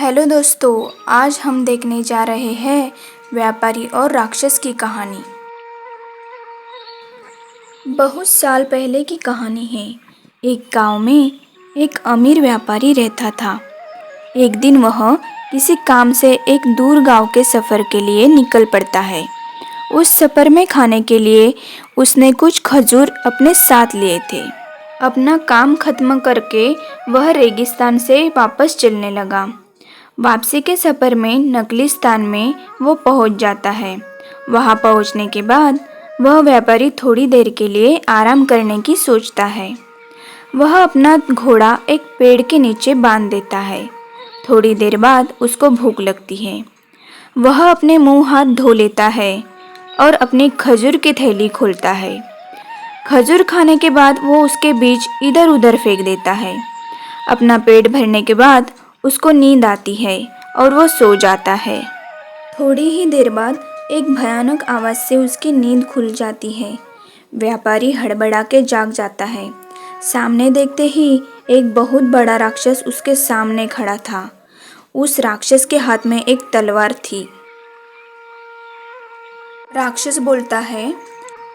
Hello दोस्तों, आज हम देखने जा रहे हैं व्यापारी और राक्षस की कहानी। बहुत साल पहले की कहानी है। एक गांव में एक अमीर व्यापारी रहता था। एक दिन वह किसी काम से एक दूर गांव के सफ़र के लिए निकल पड़ता है। उस सफ़र में खाने के लिए उसने कुछ खजूर अपने साथ लिए थे। अपना काम खत्म करके वह रेगिस्तान से वापस चलने लगा। वापसी के सफ़र में नकलिस्तान में वो पहुंच जाता है। वहां पहुंचने के बाद वह व्यापारी थोड़ी देर के लिए आराम करने की सोचता है। वह अपना घोड़ा एक पेड़ के नीचे बांध देता है। थोड़ी देर बाद उसको भूख लगती है। वह अपने मुंह हाथ धो लेता है और अपनी खजूर की थैली खोलता है। खजूर खाने के बाद वो उसके बीज इधर उधर फेंक देता है। अपना पेट भरने के बाद उसको नींद आती है और वो सो जाता है। थोड़ी ही देर बाद एक भयानक आवाज़ से उसकी नींद खुल जाती है। व्यापारी हड़बड़ा के जाग जाता है। सामने देखते ही एक बहुत बड़ा राक्षस उसके सामने खड़ा था। उस राक्षस के हाथ में एक तलवार थी। राक्षस बोलता है,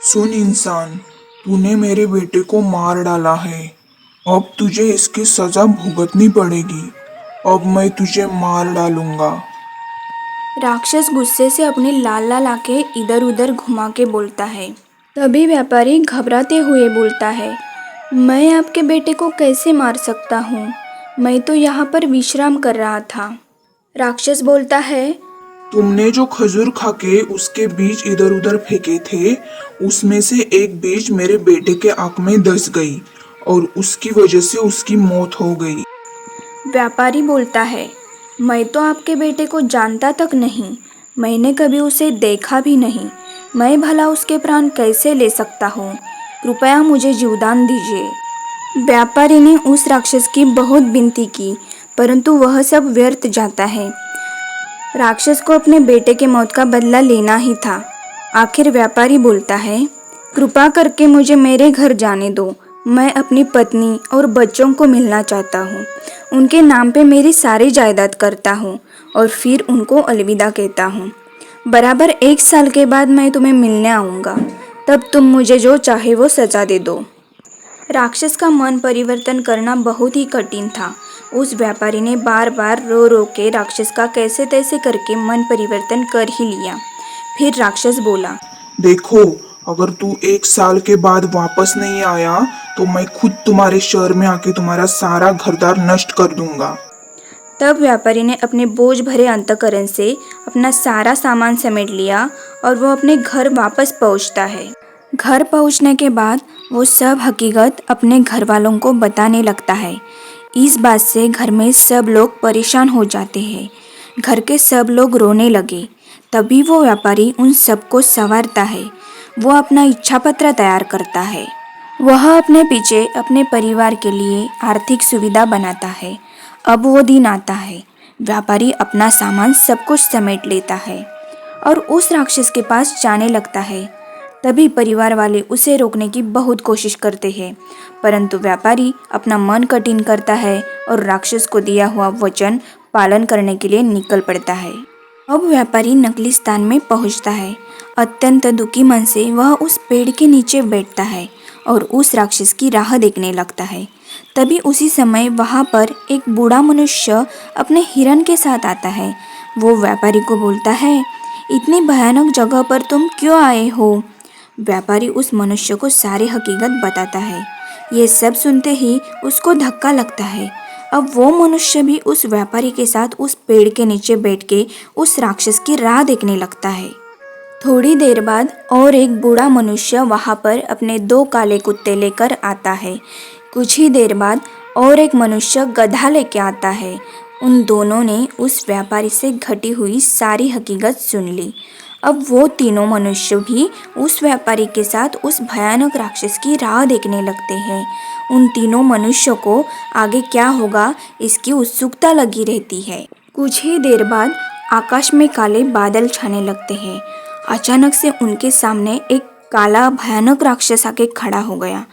सुन इंसान, तूने मेरे बेटे को मार डाला है। अब तुझे इसकी सजा भुगतनी पड़ेगी। अब मैं तुझे मार डालूंगा। राक्षस गुस्से से अपनी लाल आंखें इधर उधर घुमा के बोलता है। तभी व्यापारी घबराते हुए बोलता है, मैं आपके बेटे को कैसे मार सकता हूँ? मैं तो यहाँ पर विश्राम कर रहा था। राक्षस बोलता है, तुमने जो खजूर खाके उसके बीज इधर उधर फेंके थे, उसमें से एक बीज मेरे बेटे के आंख में धंस गई और उसकी वजह से उसकी मौत हो गई। व्यापारी बोलता है, मैं तो आपके बेटे को जानता तक नहीं। मैंने कभी उसे देखा भी नहीं। मैं भला उसके प्राण कैसे ले सकता हूँ? कृपया मुझे जीवदान दीजिए। व्यापारी ने उस राक्षस की बहुत विनती की, परंतु वह सब व्यर्थ जाता है। राक्षस को अपने बेटे के मौत का बदला लेना ही था। आखिर व्यापारी बोलता है, कृपा करके मुझे मेरे घर जाने दो। मैं अपनी पत्नी और बच्चों को मिलना चाहता हूँ। उनके नाम पे मेरी सारी जायदाद करता हूँ और फिर उनको अलविदा कहता हूँ। बराबर 1 साल के बाद मैं तुम्हें मिलने आऊँगा। तब तुम मुझे जो चाहे वो सजा दे दो। राक्षस का मन परिवर्तन करना बहुत ही कठिन था। उस व्यापारी ने बार बार रो रो के राक्षस का कैसे तैसे करके मन परिवर्तन कर ही लिया। फिर राक्षस बोला, देखो, अगर तू 1 साल के बाद वापस नहीं आया तो मैं खुद तुम्हारे शहर में आके तुम्हारा सारा घरदार नष्ट कर दूंगा। तब व्यापारी ने अपने बोझ भरे अंतःकरण से अपना सारा सामान समेट लिया और वो अपने घर वापस पहुंचता है। घर पहुंचने के बाद वो सब हकीकत अपने घर वालों को बताने लगता है। इस बात से घर में सब लोग परेशान हो जाते हैं। घर के सब लोग रोने लगे। तभी वो व्यापारी उन सबको संवारता है। वो अपना इच्छा पत्र तैयार करता है। वह अपने पीछे अपने परिवार के लिए आर्थिक सुविधा बनाता है। अब वो दिन आता है। व्यापारी अपना सामान सब कुछ समेट लेता है और उस राक्षस के पास जाने लगता है। तभी परिवार वाले उसे रोकने की बहुत कोशिश करते हैं, परंतु व्यापारी अपना मन कठिन करता है और राक्षस को दिया हुआ वचन पालन करने के लिए निकल पड़ता है। अब व्यापारी नकलिस्तान में पहुंचता है। अत्यंत दुखी मन से वह उस पेड़ के नीचे बैठता है और उस राक्षस की राह देखने लगता है। तभी उसी समय वहां पर एक बूढ़ा मनुष्य अपने हिरन के साथ आता है। वो व्यापारी को बोलता है, इतनी भयानक जगह पर तुम क्यों आए हो? व्यापारी उस मनुष्य को सारी हकीकत बताता है। ये सब सुनते ही उसको धक्का लगता है। अब वो मनुष्य भी उस व्यापारी के साथ उस पेड़ के नीचे बैठ के उस राक्षस की राह देखने लगता है। थोड़ी देर बाद और एक बूढ़ा मनुष्य वहां पर अपने 2 काले कुत्ते लेकर आता है। कुछ ही देर बाद और एक मनुष्य गधा लेके आता है। उन दोनों ने उस व्यापारी से घटी हुई सारी हकीकत सुन ली। अब वो तीनों मनुष्य भी उस व्यापारी के साथ उस भयानक राक्षस की राह देखने लगते हैं। उन तीनों मनुष्यों को आगे क्या होगा इसकी उत्सुकता लगी रहती है। कुछ ही देर बाद आकाश में काले बादल छाने लगते हैं। अचानक से उनके सामने एक काला भयानक राक्षस आके खड़ा हो गया।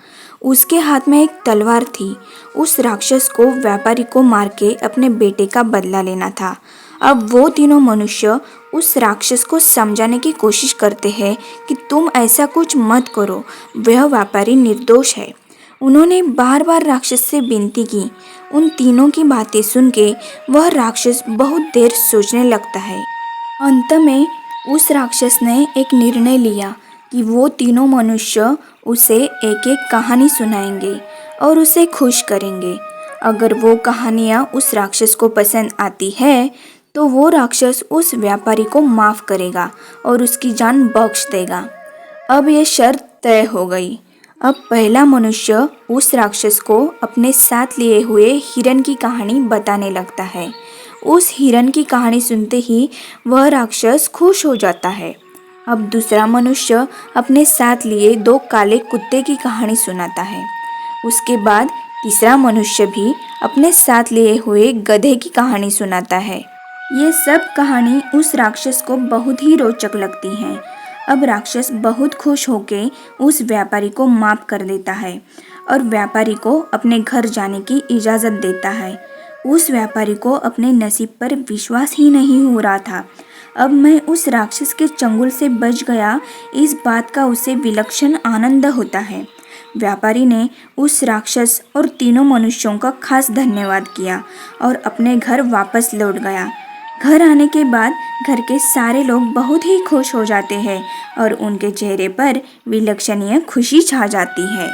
उसके हाथ में एक तलवार थी। उस राक्षस को व्यापारी को मार के अपने बेटे का बदला लेना था। अब वो तीनों मनुष्य उस राक्षस को समझाने की कोशिश करते हैं कि तुम ऐसा कुछ मत करो, वह व्यापारी निर्दोष है। उन्होंने बार बार राक्षस से विनती की। उन तीनों की बातें सुन के वह राक्षस बहुत देर सोचने लगता है। अंत में उस राक्षस ने एक निर्णय लिया कि वो तीनों मनुष्य उसे एक एक कहानी सुनाएंगे और उसे खुश करेंगे। अगर वो कहानियाँ उस राक्षस को पसंद आती है तो वो राक्षस उस व्यापारी को माफ़ करेगा और उसकी जान बख्श देगा। अब ये शर्त तय हो गई। अब पहला मनुष्य उस राक्षस को अपने साथ लिए हुए हिरन की कहानी बताने लगता है। उस हिरन की कहानी सुनते ही वह राक्षस खुश हो जाता है। अब दूसरा मनुष्य अपने साथ लिए 2 काले कुत्ते की कहानी सुनाता है। उसके बाद तीसरा मनुष्य भी अपने साथ लिए हुए गधे की कहानी सुनाता है। ये सब कहानी उस राक्षस को बहुत ही रोचक लगती हैं। अब राक्षस बहुत खुश होके उस व्यापारी को माफ़ कर देता है और व्यापारी को अपने घर जाने की इजाज़त देता है। उस व्यापारी को अपने नसीब पर विश्वास ही नहीं हो रहा था। अब मैं उस राक्षस के चंगुल से बच गया, इस बात का उसे विलक्षण आनंद होता है। व्यापारी ने उस राक्षस और तीनों मनुष्यों का खास धन्यवाद किया और अपने घर वापस लौट गया। घर आने के बाद घर के सारे लोग बहुत ही खुश हो जाते हैं और उनके चेहरे पर विलक्षणीय खुशी छा जाती है।